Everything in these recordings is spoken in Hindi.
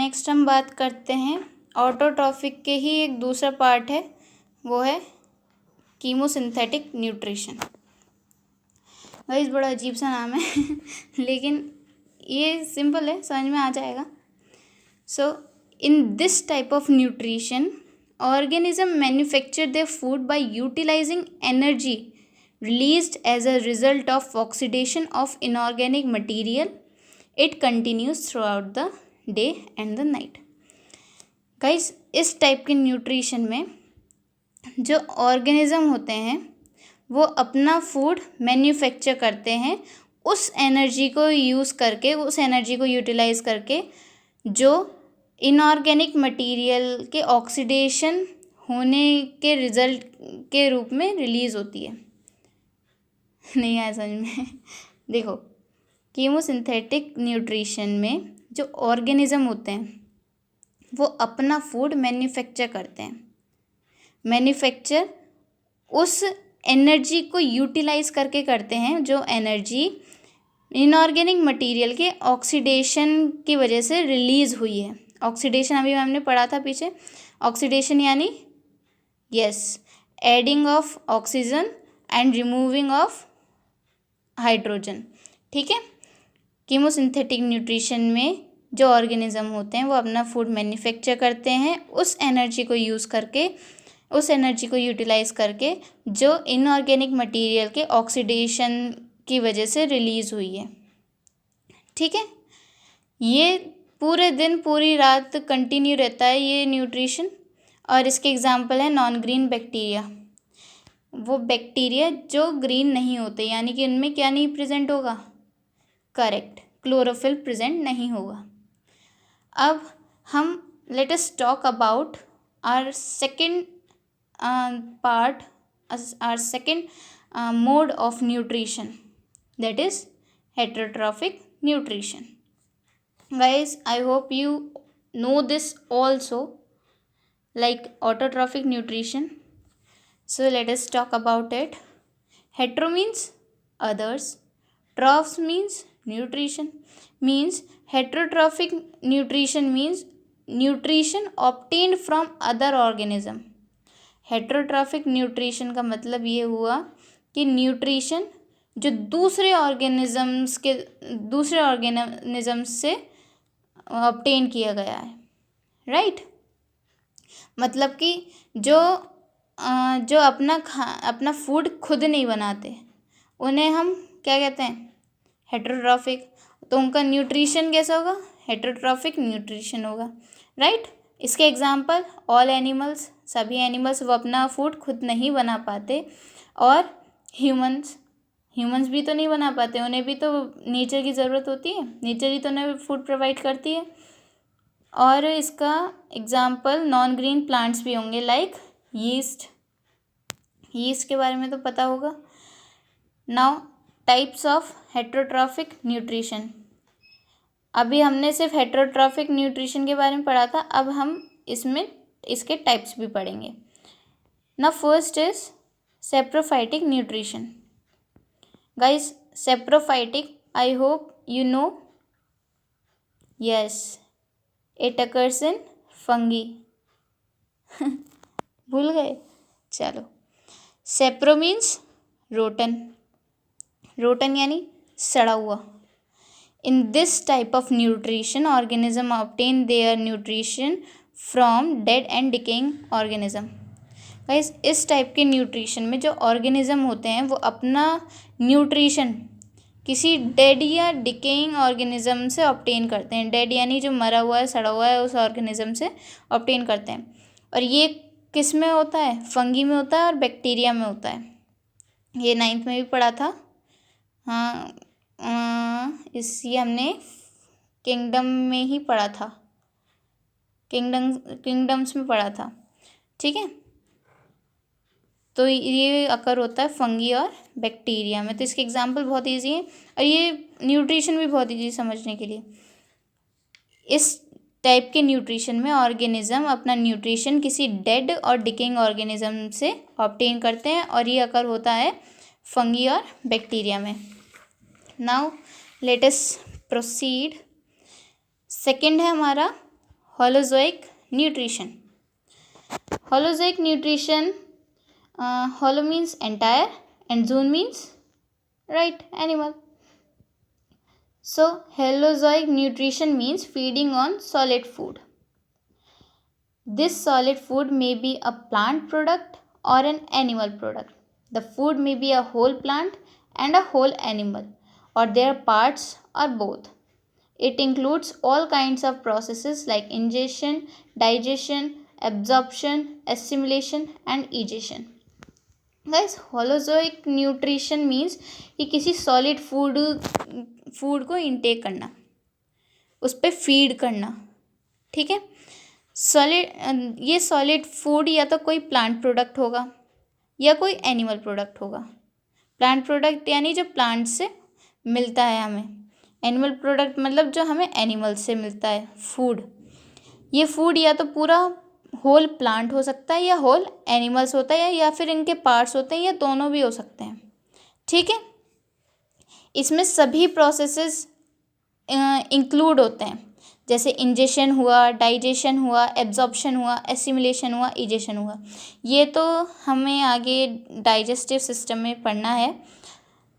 नेक्स्ट हम बात करते हैं ऑटोट्रॉफिक के ही एक दूसरा पार्ट है, वो है कीमोसिंथेटिक न्यूट्रिशन। गाइस बड़ा अजीब सा नाम है लेकिन ये सिंपल है, समझ में आ जाएगा। So in this type of nutrition organism manufacture their food by utilizing energy released as a result of oxidation of inorganic material. It continues throughout the day and the night. Guys, इस टाइप के न्यूट्रिशन में जो ऑर्गेनिज्म होते हैं वो अपना फूड मैन्युफैक्चर करते हैं उस एनर्जी को यूज़ करके, उस एनर्जी को यूटिलाइज करके जो इनऑर्गेनिक मटेरियल के ऑक्सीडेशन होने के रिजल्ट के रूप में रिलीज़ होती है। नहीं आया समझ में? देखो, कीमोसिंथेटिक न्यूट्रिशन में जो ऑर्गेनिज्म होते हैं वो अपना फूड मैन्युफैक्चर करते हैं। मैन्युफैक्चर उस एनर्जी को यूटिलाइज करके करते हैं जो एनर्जी इनऑर्गेनिक मटेरियल के ऑक्सीडेशन की वजह से रिलीज़ हुई है। ऑक्सीडेशन अभी हमने पढ़ा था पीछे। ऑक्सीडेशन यानी adding of oxygen and removing of hydrogen. ठीक है। कीमोसिंथेटिक न्यूट्रिशन में जो ऑर्गेनिज्म होते हैं वो अपना फूड मैन्युफैक्चर करते हैं उस एनर्जी को यूज़ करके, उस एनर्जी को यूटिलाइज करके जो इनऑर्गेनिक मटेरियल के ऑक्सीडेशन की वजह से रिलीज़ हुई है। ठीक है। ये पूरे दिन पूरी रात कंटिन्यू रहता है ये न्यूट्रिशन। और इसके एग्जांपल है नॉन ग्रीन बैक्टीरिया। वो बैक्टीरिया जो ग्रीन नहीं होते, यानी कि उनमें क्या नहीं प्रेजेंट होगा? करेक्ट, क्लोरोफिल प्रेजेंट नहीं होगा। अब हम let us talk about our second part, our second mode of nutrition, that is heterotrophic nutrition. Guys, I hope you know this also, like autotrophic nutrition. So let us talk about it. Hetero means others, trophs means nutrition. Means heterotrophic nutrition means nutrition obtained from other organism. Heterotrophic nutrition का मतलब ये हुआ कि न्यूट्रिशन जो दूसरे ऑर्गेनिजम्स से ऑब्टेन किया गया है, राइट। मतलब कि जो अपना फूड खुद नहीं बनाते उन्हें हम क्या कहते हैं? हेटेरोट्रॉफिक। तो उनका न्यूट्रिशन कैसा होगा? हेटेरोट्रॉफिक न्यूट्रिशन होगा, राइट। इसके एग्जांपल ऑल एनिमल्स, सभी एनिमल्स वो अपना फूड खुद नहीं बना पाते। और ह्यूमंस भी तो नहीं बना पाते, उन्हें भी तो नेचर की ज़रूरत होती है, नेचर ही तो उन्हें फूड प्रोवाइड करती है। और इसका एग्जांपल नॉन ग्रीन प्लांट्स भी होंगे, लाइक यीस्ट के बारे में तो पता होगा। Now types of heterotrophic nutrition. अभी हमने सिर्फ हेटेरोट्रॉफिक न्यूट्रिशन के बारे में पढ़ा था, अब हम इसके टाइप्स भी पढ़ेंगे। Now first is saprophytic nutrition. Guys, saprophytic, I hope you know. Yes, it occurs in fungi. भूल गए? चलो. Sapro means rotten. Rotten यानी सड़ा हुआ. In this type of nutrition, organism obtain their nutrition from dead and decaying organism. Guys, इस टाइप के न्यूट्रिशन में जो ऑर्गेनिज्म होते हैं वो अपना न्यूट्रिशन किसी डेड या डिकेइंग ऑर्गेनिज्म से ऑब्टेन करते हैं। डेड यानी जो मरा हुआ है, सड़ा हुआ है, उस ऑर्गेनिज्म से ऑब्टेन करते हैं। और ये किस में होता है? फंगी में होता है और बैक्टीरिया में होता है। ये 9th में भी पढ़ा था। हाँ, ये हमने किंगडम में ही पढ़ा था, किंगडम्स में पढ़ा था। ठीक है। तो ये अकर होता है फंगी और बैक्टीरिया में। तो इसके एग्जांपल बहुत इजी है और ये न्यूट्रिशन भी बहुत इजी समझने के लिए। इस टाइप के न्यूट्रिशन में ऑर्गेनिज्म अपना न्यूट्रिशन किसी डेड और डिकेइंग ऑर्गेनिज्म से ऑब्टेन करते हैं और ये अकर होता है फंगी और बैक्टीरिया में। Now let us proceed. Second है हमारा holozoic nutrition. Holozoic nutrition, holo means entire and zoon means right animal. So holozoic nutrition means feeding on solid food. This solid food may be a plant product or an animal product. The food may be a whole plant and a whole animal, or their parts or both. It includes all kinds of processes like ingestion, digestion, absorption, assimilation and egestion. Guys holozoic nutrition means कि किसी सॉलिड फूड को इनटेक करना, उस पर फीड करना. ठीक है. ये सॉलिड फूड या तो कोई प्लांट प्रोडक्ट होगा या कोई एनिमल प्रोडक्ट होगा. प्लांट प्रोडक्ट यानी जो प्लांट से मिलता है हमें. एनिमल प्रोडक्ट मतलब जो हमें एनिमल से मिलता है फूड. ये फूड या तो पूरा होल प्लांट हो सकता है या होल एनिमल्स होता है या फिर इनके पार्ट्स होते हैं या दोनों भी हो सकते हैं. ठीक है. इसमें सभी प्रोसेसेस इंक्लूड होते हैं, जैसे इंजेशन हुआ, डाइजेशन हुआ, एब्जॉर्प्शन हुआ, एसिमिलेशन हुआ, इजेशन हुआ. ये तो हमें आगे डाइजेस्टिव सिस्टम में पढ़ना है,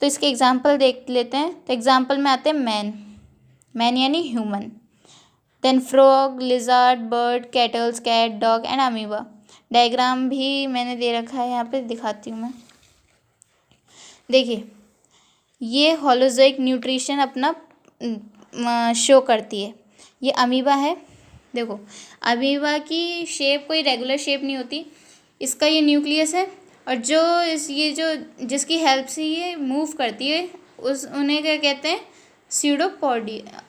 तो इसके एग्जांपल देख लेते हैं. तो एग्जांपल में आते हैं मैन यानी human, then frog, lizard, bird, cattles, cat, dog and amoeba. Diagram भी मैंने दे रखा है, यहाँ पे दिखाती हूँ मैं. देखिए ये होलोजोइक न्यूट्रिशन अपना शो करती है. ये अमीबा है. देखो अमीबा की शेप कोई रेगुलर शेप नहीं होती. इसका ये न्यूक्लियस है और ये जो जिसकी हेल्प से ये मूव करती है उन्हें क्या कहते हैं, स्यूडोपोडिया.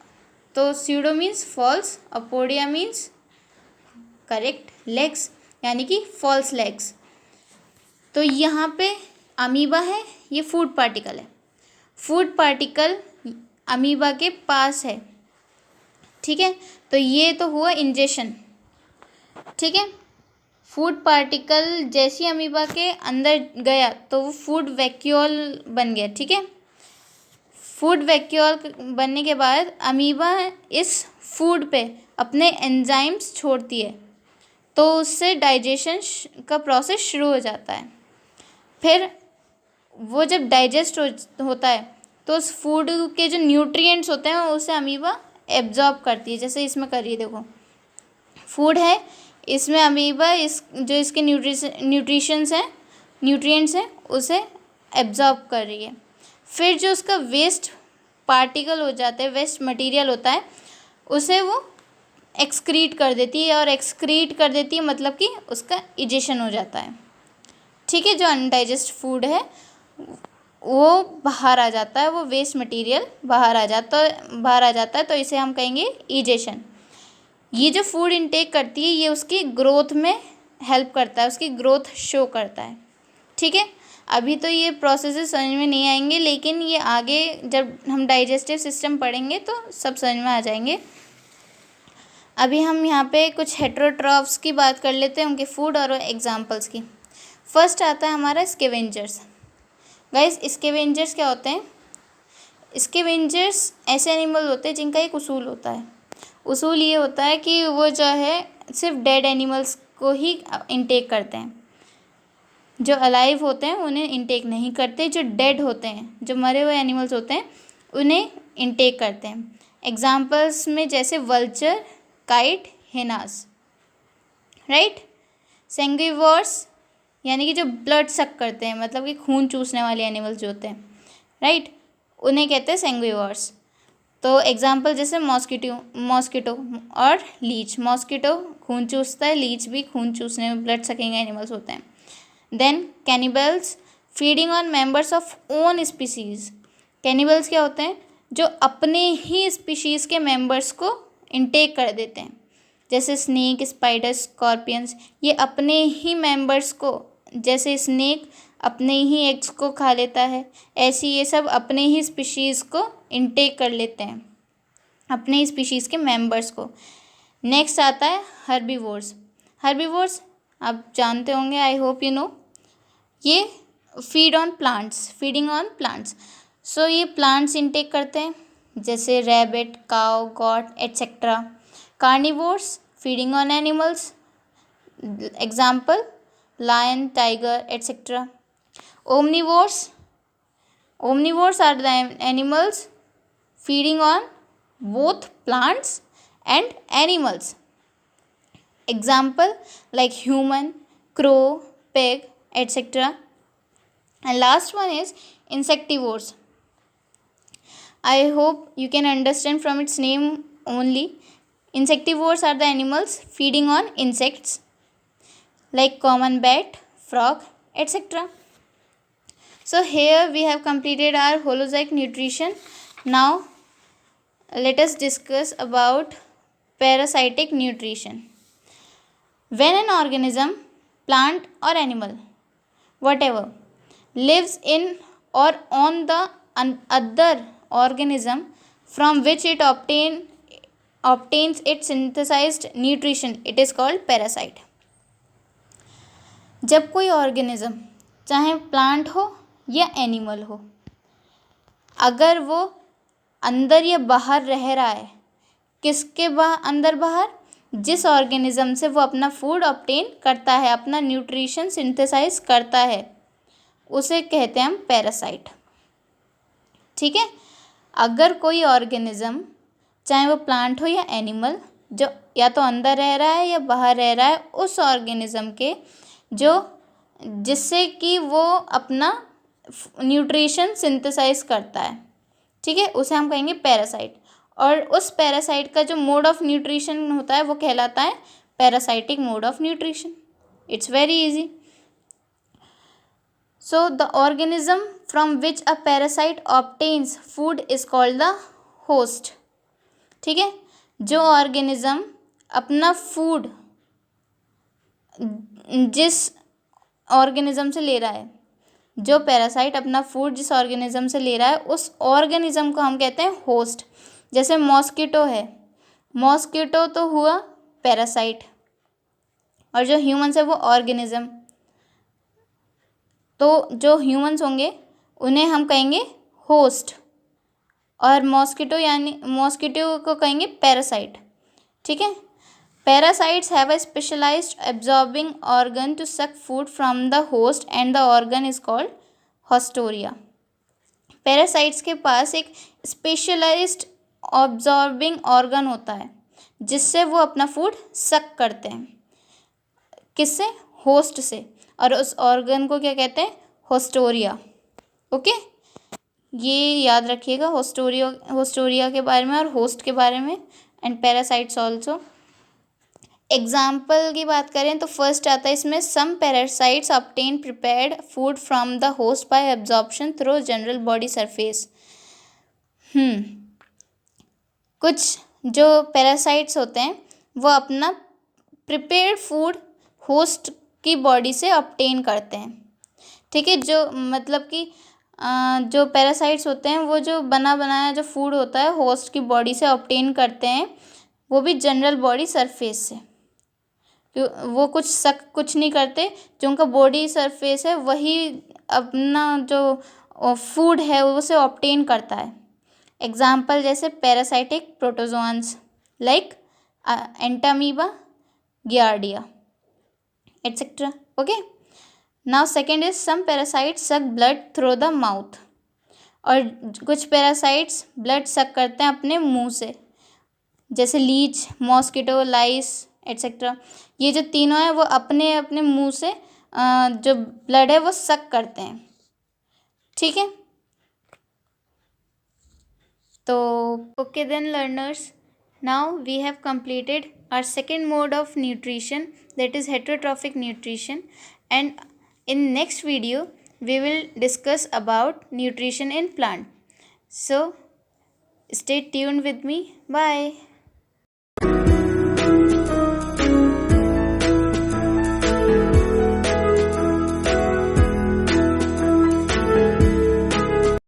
तो स्यूडो मीन्स फॉल्स और पोडिया मीन्स करेक्ट लेग्स, यानी कि फॉल्स लेग्स. तो यहाँ पे अमीबा है, ये फूड पार्टिकल है. फूड पार्टिकल अमीबा के पास है. ठीक है. तो ये तो हुआ इंजेशन. ठीक है. फूड पार्टिकल जैसे ही अमीबा के अंदर गया तो वो फूड वैक्यूल बन गया. ठीक है. फूड वैक्यूल बनने के बाद अमीबा इस फूड पे अपने एंजाइम्स छोड़ती है, तो उससे डाइजेशन का प्रोसेस शुरू हो जाता है. फिर वो जब डाइजेस्ट होता है तो उस फूड के जो न्यूट्रिएंट्स होते हैं उसे अमीबा एब्जॉर्ब करती है. जैसे इसमें कर रही है, देखो फूड है, इसमें अमीबा जो इसके न्यूट्रिएंट्स हैं उसे एब्जॉर्ब कर रही है. फिर जो उसका वेस्ट पार्टिकल हो जाता है, वेस्ट मटेरियल होता है, उसे वो एक्सक्रीट कर देती है. और एक्सक्रीट कर देती है मतलब कि उसका इजेशन हो जाता है. ठीक है. जो अनडाइजेस्ट फूड है वो बाहर आ जाता है, वो वेस्ट मटेरियल बाहर आ जाता है, तो इसे हम कहेंगे इजेशन. ये जो फूड इनटेक करती है ये उसकी ग्रोथ में हेल्प करता है, उसकी ग्रोथ शो करता है. ठीक है. अभी तो ये प्रोसेसेस समझ में नहीं आएंगे, लेकिन ये आगे जब हम डाइजेस्टिव सिस्टम पढ़ेंगे तो सब समझ में आ जाएंगे. अभी हम यहाँ पे कुछ हेटेरोट्रॉफ्स की बात कर लेते हैं, उनके फूड और एग्जांपल्स की. फर्स्ट आता है हमारा स्कैवेंजर्स. गाइस स्कैवेंजर्स क्या होते हैं? स्कैवेंजर्स ऐसे एनिमल होते हैं जिनका एक उसूल होता है. उसूल ये होता है कि वो जो है सिर्फ डेड एनिमल्स को ही इनटेक करते हैं. जो अलाइव होते हैं उन्हें इनटेक नहीं करते. जो डेड होते हैं, जो मरे हुए एनिमल्स होते हैं, उन्हें इनटेक करते हैं. एग्जांपल्स में जैसे वल्चर, काइट, हेनास. राइट. सैंग्विवोर्स यानी कि जो ब्लड सक करते हैं, मतलब कि खून चूसने वाले एनिमल्स जो होते हैं, राइट, उन्हें कहते हैं सैंग्विवोर्स. तो एग्जांपल जैसे मॉस्किटो और लीच. मॉस्किटो खून चूसता है, लीच भी खून चूसने में ब्लड सकिंग एनिमल्स होते हैं. Then cannibals, feeding on members of own species. Cannibals क्या होते हैं? जो अपने ही स्पीशीज़ के मेंबर्स को इनटेक कर देते हैं, जैसे स्नेक, स्पाइडर, स्कॉर्पियंस. ये अपने ही मेंबर्स को, जैसे स्नेक अपने ही एग्स को खा लेता है, ऐसे ये सब अपने ही स्पीशीज़ को इनटेक कर लेते हैं, अपने ही स्पीशीज़ के मेंबर्स को. नेक्स्ट आता है हर्बीवोर्स. हर्बीवोर्स आप जानते होंगे, आई होप यू नो. ये फीडिंग ऑन प्लांट्स. सो ये प्लांट्स इनटेक करते हैं, जैसे rabbit, cow, got etcetera. Carnivores feeding on animals. Example, lion, tiger, etc. Omnivores. Omnivores are the animals feeding on both plants and animals. Example like human, crow, pig, etc. And last one is insectivores. I hope you can understand from its name only. Insectivores are the animals feeding on insects like common bat, frog, etc. So here we have completed our holozoic nutrition. Now let us discuss about parasitic nutrition. When an organism, plant or animal, whatever, lives in or on the other organism from which it obtains its synthesized nutrition, it is called parasite. जब कोई ऑर्गेनिज्म, चाहे प्लांट हो या एनिमल हो, अगर वो अंदर या बाहर रह रहा है, किसके अंदर बाहर, जिस ऑर्गेनिज्म से वो अपना फूड ऑब्टेन करता है, अपना न्यूट्रिशन सिंथेसाइज करता है, उसे कहते हैं हम पैरासाइट. ठीक है. अगर कोई ऑर्गेनिज्म, चाहे वो प्लांट हो या एनिमल, जो या तो अंदर रह रहा है या बाहर रह रहा है, उस ऑर्गेनिज्म के जो जिससे कि वो अपना न्यूट्रिशन सिंथेसाइज करता है, ठीक है, उसे हम कहेंगे पैरासाइट. और उस पैरासाइट का जो मोड ऑफ न्यूट्रिशन होता है वो कहलाता है parasitic mode of nutrition. It's very easy. So the organism from which a parasite obtains food is called the host. ठीक है. जो ऑर्गेनिज्म अपना फूड जिस ऑर्गेनिज्म से ले रहा है, जो पैरासाइट अपना फूड जिस ऑर्गेनिज्म से ले रहा है, उस ऑर्गेनिज्म को हम कहते हैं होस्ट. जैसे मॉस्किटो है, मॉस्किटो तो हुआ पैरासाइट, और जो ह्यूमन्स है वो ऑर्गेनिज्म. तो जो ह्यूमन्स होंगे उन्हें हम कहेंगे होस्ट, और मॉस्किटो को कहेंगे पैरासाइट. ठीक है. Parasites have a specialized absorbing organ to suck food from the host and the organ is called hostoria. Parasites के पास एक specialized absorbing organ होता है जिससे वो अपना फूड सक करते हैं. किससे? होस्ट से. और उस ऑर्गन को क्या कहते हैं? होस्टोरिया. ओके. ये याद रखिएगा होस्टोरिया के बारे में और होस्ट के बारे में, एंड पैरासाइट्स ऑल्सो. एग्जाम्पल की बात करें तो फर्स्ट आता है इसमें, some parasites obtain prepared food from the host by absorption through general body surface. कुछ जो पैरासाइट्स होते हैं वो अपना प्रिपेयर्ड फूड होस्ट की बॉडी से ऑब्टेन करते हैं. ठीक है. जो मतलब कि जो पैरासाइट्स होते हैं वो जो बना बनाया जो फूड होता है होस्ट की बॉडी से ऑब्टेन करते हैं, वो भी जनरल बॉडी सरफेस से. वो कुछ नहीं करते, जो उनका बॉडी सरफेस है वही अपना जो फूड है उसे ऑब्टेन करता है. एग्जाम्पल जैसे parasitic protozoans like Entamoeba, Giardia, etcetera. Okay. Now second is some parasites suck blood through the mouth. और कुछ पैरासाइट्स ब्लड सक करते हैं अपने मुंह से, जैसे लीच, मॉस्किटो, लाइस, एटसेट्रा. ये जो तीनों हैं वो अपने अपने मुंह से जो ब्लड है वो सक करते हैं. ठीक है. तो okay then learners, now we have completed our second mode of nutrition, that is heterotrophic nutrition, and in next video we will discuss about nutrition in plant. So stay tuned with me. Bye.